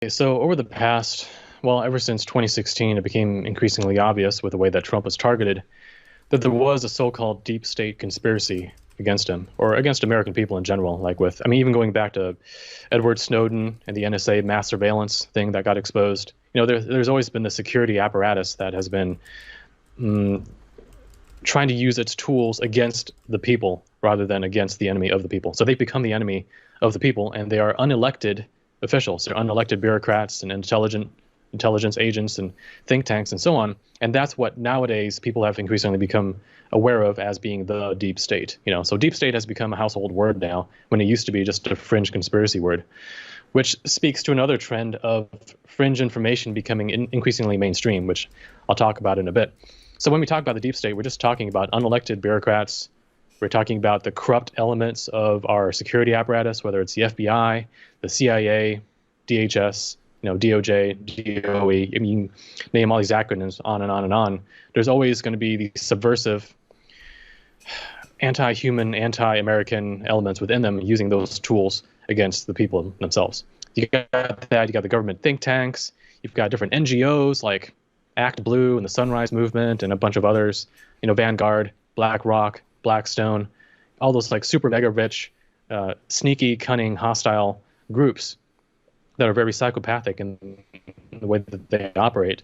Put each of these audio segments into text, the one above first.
So over the past, well, ever since 2016, it became increasingly obvious with the way that Trump was targeted that there was a so-called deep state conspiracy against him or against American people in general. Like with, I mean, even going back to Edward Snowden and the NSA mass surveillance thing that got exposed. There's always been the security apparatus that has been mm, trying to use its tools against the people rather than against the enemy of the people. So they've become the enemy of the people, and they are unelected officials. They're unelected bureaucrats and intelligence agents and think tanks and so on. And that's what nowadays people have increasingly become aware of as being the deep state. So deep state has become a household word now when it used to be just a fringe conspiracy word, which speaks to another trend of fringe information becoming increasingly mainstream, which I'll talk about in a bit. So when we talk about the deep state, we're just talking about unelected bureaucrats. We're talking about the corrupt elements of our security apparatus, whether it's the FBI, the CIA, DHS, DOJ, DOE. I mean, name all these acronyms on and on and on. There's always going to be these subversive, anti-human, anti-American elements within them using those tools against the people themselves. You got that. You got the government think tanks. You've got different NGOs like Act Blue and the Sunrise Movement and a bunch of others. Vanguard, BlackRock, Blackstone, all those like super mega rich, sneaky, cunning, hostile groups that are very psychopathic in the way that they operate.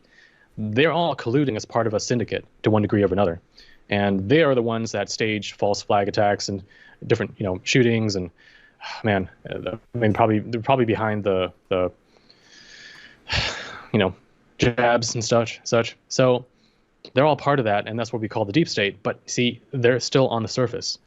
They're all colluding as part of a syndicate to one degree or another. And they are the ones that stage false flag attacks and different, shootings. And man, I mean, they're probably behind the jabs and such. So they're all part of that, and that's what we call the deep state. But see, they're still on the surface.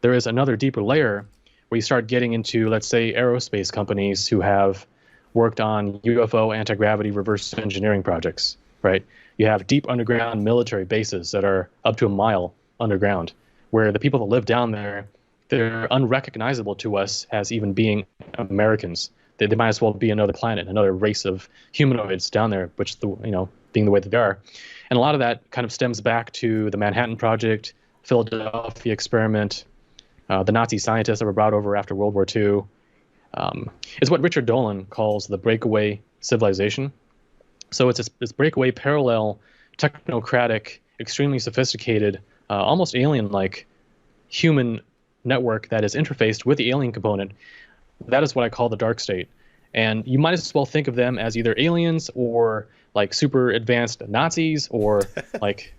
There is another deeper layer where you start getting into, let's say, aerospace companies who have worked on UFO anti-gravity reverse engineering projects, right? You have deep underground military bases that are up to a mile underground, where the people that live down there, they're unrecognizable to us as even being Americans. They might as well be another planet, another race of humanoids down there, which being the way that they are. And a lot of that kind of stems back to the Manhattan Project, Philadelphia experiment, the Nazi scientists that were brought over after World War II. It's what Richard Dolan calls the breakaway civilization. So it's this breakaway parallel, technocratic, extremely sophisticated, almost alien-like human network that is interfaced with the alien component. That is what I call the dark state. And you might as well think of them as either aliens or like super advanced Nazis or like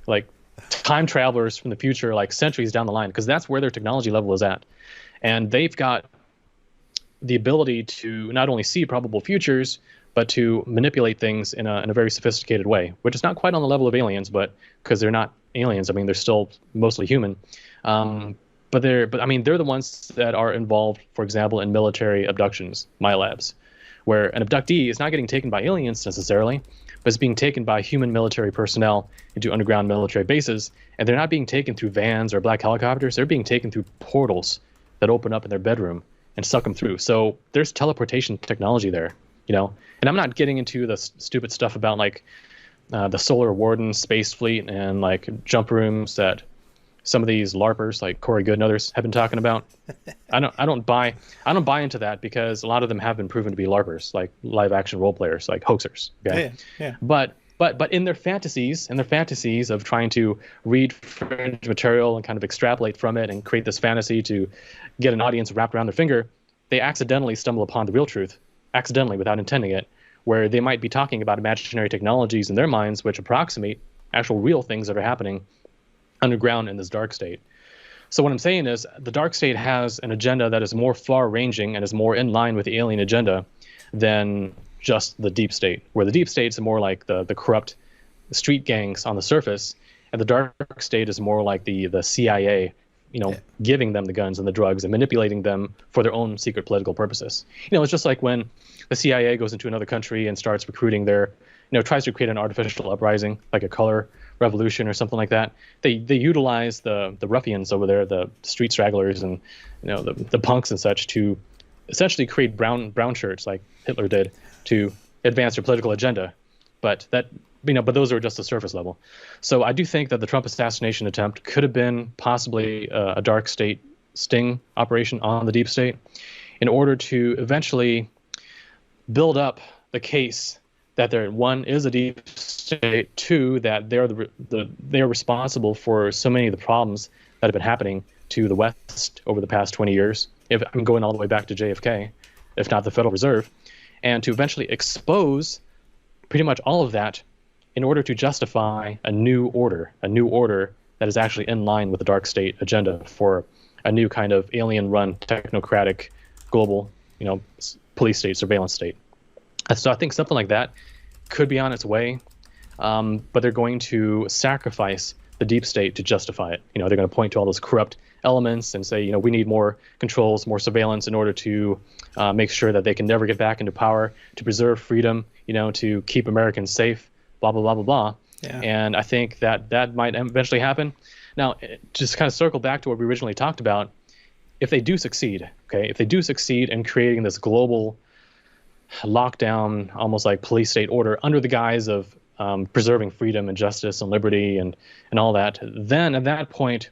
time travelers from the future, like centuries down the line, because that's where their technology level is at. And they've got the ability to not only see probable futures, but to manipulate things in a very sophisticated way, which is not quite on the level of aliens, but because they're not aliens, I mean, they're still mostly human. But they're the ones that are involved, for example, in military abductions, MILABs, where an abductee is not getting taken by aliens necessarily, but is being taken by human military personnel into underground military bases, and they're not being taken through vans or black helicopters. They're being taken through portals that open up in their bedroom and suck them through. So there's teleportation technology there, And I'm not getting into the stupid stuff about like the Solar Warden space fleet and like jump rooms that some of these LARPers like Corey Good and others have been talking about. I don't buy into that because a lot of them have been proven to be LARPers, like live action role players, like hoaxers. Okay. Yeah. But in their fantasies of trying to read fringe material and kind of extrapolate from it and create this fantasy to get an audience wrapped around their finger, they accidentally stumble upon the real truth, accidentally without intending it, where they might be talking about imaginary technologies in their minds which approximate actual real things that are happening underground in this dark state. So what I'm saying is the dark state has an agenda that is more far-ranging and is more in line with the alien agenda than just the deep state, where the deep state's more like the corrupt street gangs on the surface, and the dark state is more like the CIA, giving them the guns and the drugs and manipulating them for their own secret political purposes. It's just like when the CIA goes into another country and starts recruiting tries to create an artificial uprising, like a color revolution or something like that. They utilize the ruffians over there, the street stragglers and the punks and such, to essentially create brown shirts like Hitler did to advance their political agenda. But those are just the surface level. So I do think that the Trump assassination attempt could have been possibly a dark state sting operation on the deep state in order to eventually build up the case that there, one, is a deep state, two, that they're they're responsible for so many of the problems that have been happening to the West over the past 20 years, if I'm going all the way back to JFK, if not the Federal Reserve, and to eventually expose pretty much all of that in order to justify a new order that is actually in line with the dark state agenda for a new kind of alien-run technocratic global, police state, surveillance state. So I think something like that could be on its way, but they're going to sacrifice the deep state to justify it. They're going to point to all those corrupt elements and say, we need more controls, more surveillance in order to make sure that they can never get back into power, to preserve freedom, to keep Americans safe, blah, blah, blah, blah, blah. Yeah. And I think that might eventually happen. Now, just kind of circle back to what we originally talked about. If they do succeed, if they do succeed in creating this global lockdown, almost like police state order under the guise of preserving freedom and justice and liberty and all that, then at that point,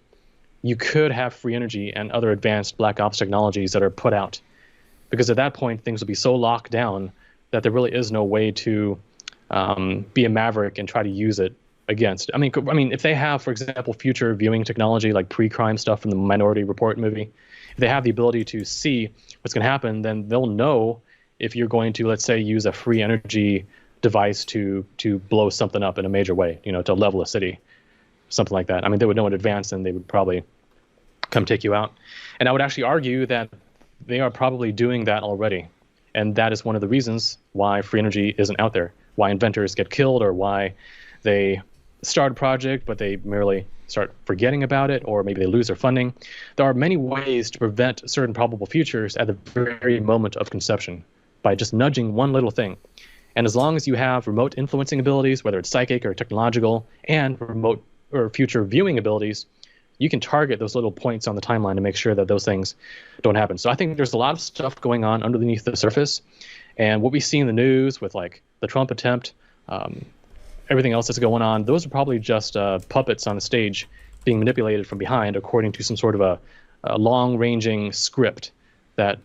you could have free energy and other advanced black ops technologies that are put out. Because at that point, things will be so locked down that there really is no way to be a maverick and try to use it against. I mean, if they have, for example, future viewing technology like pre-crime stuff from the Minority Report movie, if they have the ability to see what's going to happen, then they'll know if you're going to, let's say, use a free energy device to blow something up in a major way, to level a city, something like that. I mean, they would know in advance and they would probably come take you out. And I would actually argue that they are probably doing that already. And that is one of the reasons why free energy isn't out there, why inventors get killed, or why they start a project, but they merely start forgetting about it, or maybe they lose their funding. There are many ways to prevent certain probable futures at the very moment of conception by just nudging one little thing. And as long as you have remote influencing abilities, whether it's psychic or technological, and remote or future viewing abilities, you can target those little points on the timeline to make sure that those things don't happen. So I think there's a lot of stuff going on underneath the surface. And what we see in the news with like the Trump attempt, everything else that's going on, those are probably just puppets on the stage being manipulated from behind according to some sort of a long-ranging script that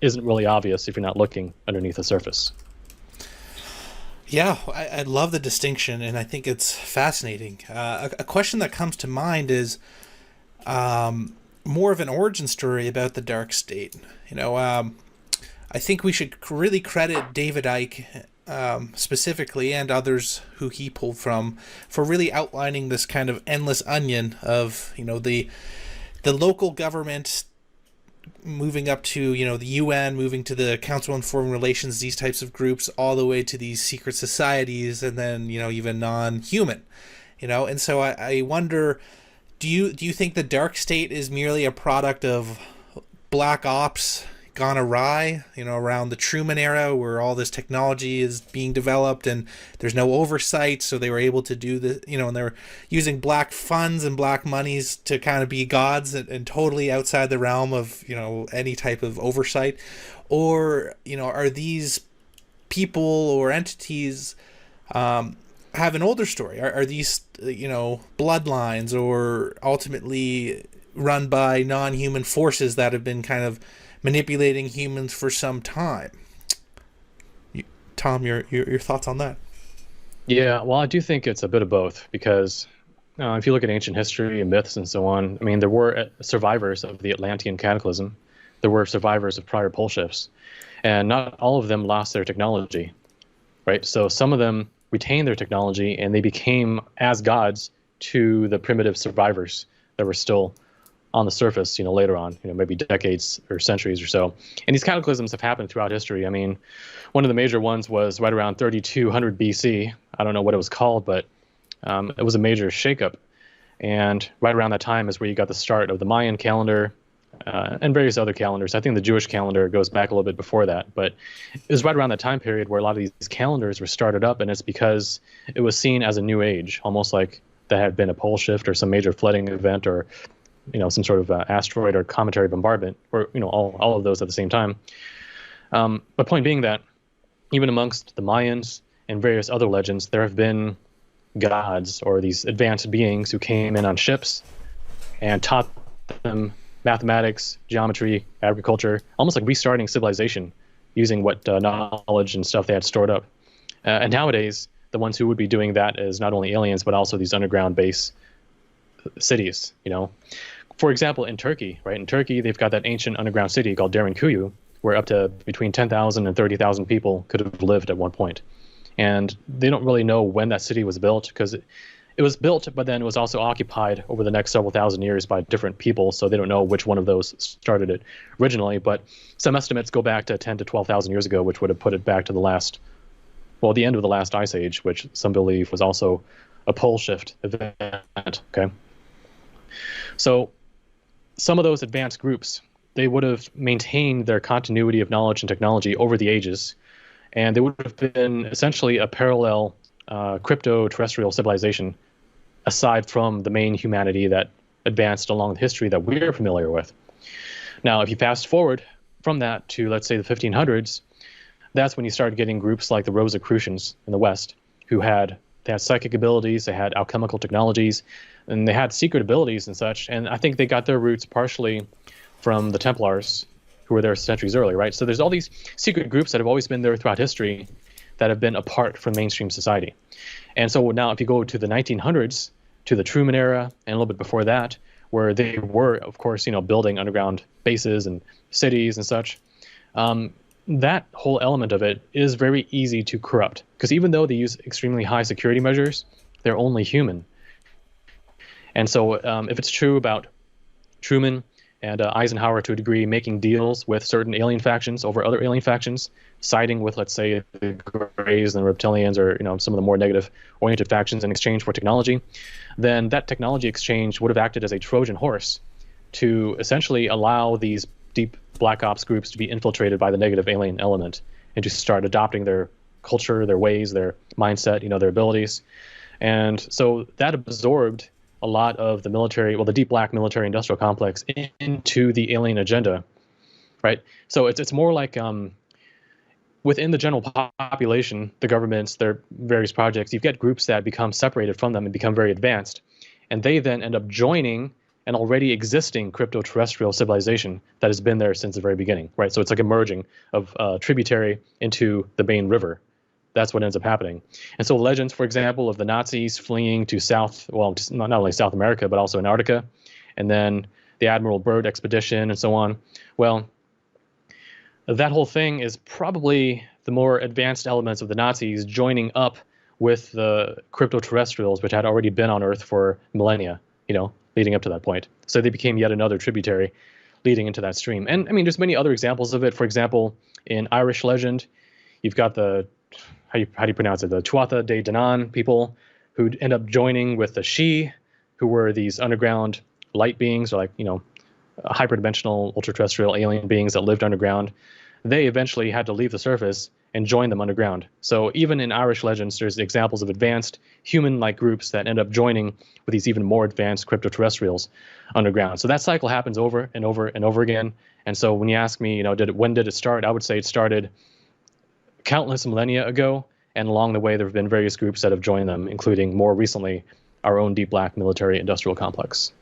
isn't really obvious if you're not looking underneath the surface. Yeah, I love the distinction, and I think it's fascinating. A question that comes to mind is more of an origin story about the dark state. I think we should really credit David Icke specifically, and others who he pulled from, for really outlining this kind of endless onion of the local government moving up to the UN, moving to the Council on Foreign Relations, these types of groups, all the way to these secret societies, and then even non-human, and so I wonder, do you think the dark state is merely a product of black ops gone awry, around the Truman era, where all this technology is being developed and there's no oversight, so they were able to do the, and they're using black funds and black monies to kind of be gods and totally outside the realm of, any type of oversight? Or, are these people or entities have an older story? Are these, bloodlines, or ultimately run by non-human forces that have been kind of manipulating humans for some time? Tom, your thoughts on that? Yeah, well, I do think it's a bit of both, because if you look at ancient history and myths and so on, I mean, there were survivors of the Atlantean cataclysm. There were survivors of prior pole shifts, and not all of them lost their technology, right? So some of them retained their technology, and they became as gods to the primitive survivors that were still on the surface, later on, maybe decades or centuries or so. And these cataclysms have happened throughout history. I mean, one of the major ones was right around 3200 BC. I don't know what it was called, but it was a major shakeup. And right around that time is where you got the start of the Mayan calendar and various other calendars. I think the Jewish calendar goes back a little bit before that, but it was right around that time period where a lot of these calendars were started up, and it's because it was seen as a new age, almost like there had been a pole shift or some major flooding event, or some sort of asteroid or cometary bombardment, or all of those at the same time. But point being that even amongst the Mayans and various other legends, there have been gods or these advanced beings who came in on ships and taught them mathematics, geometry, agriculture, almost like restarting civilization using what knowledge and stuff they had stored up. And nowadays, the ones who would be doing that is not only aliens, but also these underground base cities, For example, in Turkey, right? In Turkey, they've got that ancient underground city called Derinkuyu, where up to between 10,000 and 30,000 people could have lived at one point. And they don't really know when that city was built, because it was built, but then it was also occupied over the next several thousand years by different people, so they don't know which one of those started it originally. But some estimates go back to 10 to 12,000 years ago, which would have put it back to the end of the last ice age, which some believe was also a pole shift event. Okay, so some of those advanced groups, they would have maintained their continuity of knowledge and technology over the ages, and they would have been essentially a parallel crypto-terrestrial civilization aside from the main humanity that advanced along the history that we're familiar with. Now, if you fast forward from that to, let's say, the 1500s, that's when you start getting groups like the Rosicrucians in the West, who had psychic abilities, they had alchemical technologies, and they had secret abilities and such. And I think they got their roots partially from the Templars, who were there centuries earlier, right? So there's all these secret groups that have always been there throughout history that have been apart from mainstream society. And so now if you go to the 1900s, to the Truman era, and a little bit before that, where they were, of course, building underground bases and cities and such, that whole element of it is very easy to corrupt. Because even though they use extremely high security measures, they're only human. And so if it's true about Truman and Eisenhower to a degree making deals with certain alien factions over other alien factions, siding with, let's say, the Greys and the Reptilians, or some of the more negative-oriented factions in exchange for technology, then that technology exchange would have acted as a Trojan horse to essentially allow these deep black ops groups to be infiltrated by the negative alien element and to start adopting their culture, their ways, their mindset, their abilities. And so that absorbed a lot of the the deep black military industrial complex into the alien agenda, right? So it's more like within the general population, the governments, their various projects, you get groups that become separated from them and become very advanced. And they then end up joining an already existing crypto-terrestrial civilization that has been there since the very beginning, right? So it's like a merging of tributary into the main river. That's what ends up happening. And so legends, for example, of the Nazis fleeing to not only South America, but also Antarctica, and then the Admiral Byrd expedition and so on. Well, that whole thing is probably the more advanced elements of the Nazis joining up with the crypto-terrestrials, which had already been on Earth for millennia, leading up to that point. So they became yet another tributary leading into that stream. And I mean, there's many other examples of it. For example, in Irish legend, you've got the, how do you pronounce it? The Tuatha De Danann people who end up joining with the Shi, who were these underground light beings, or hyperdimensional ultra-terrestrial alien beings that lived underground. They eventually had to leave the surface and join them underground. So even in Irish legends, there's examples of advanced human-like groups that end up joining with these even more advanced crypto-terrestrials underground. So that cycle happens over and over and over again. And so when you ask me, when did it start? I would say it started countless millennia ago, and along the way there have been various groups that have joined them, including more recently our own deep black military industrial complex.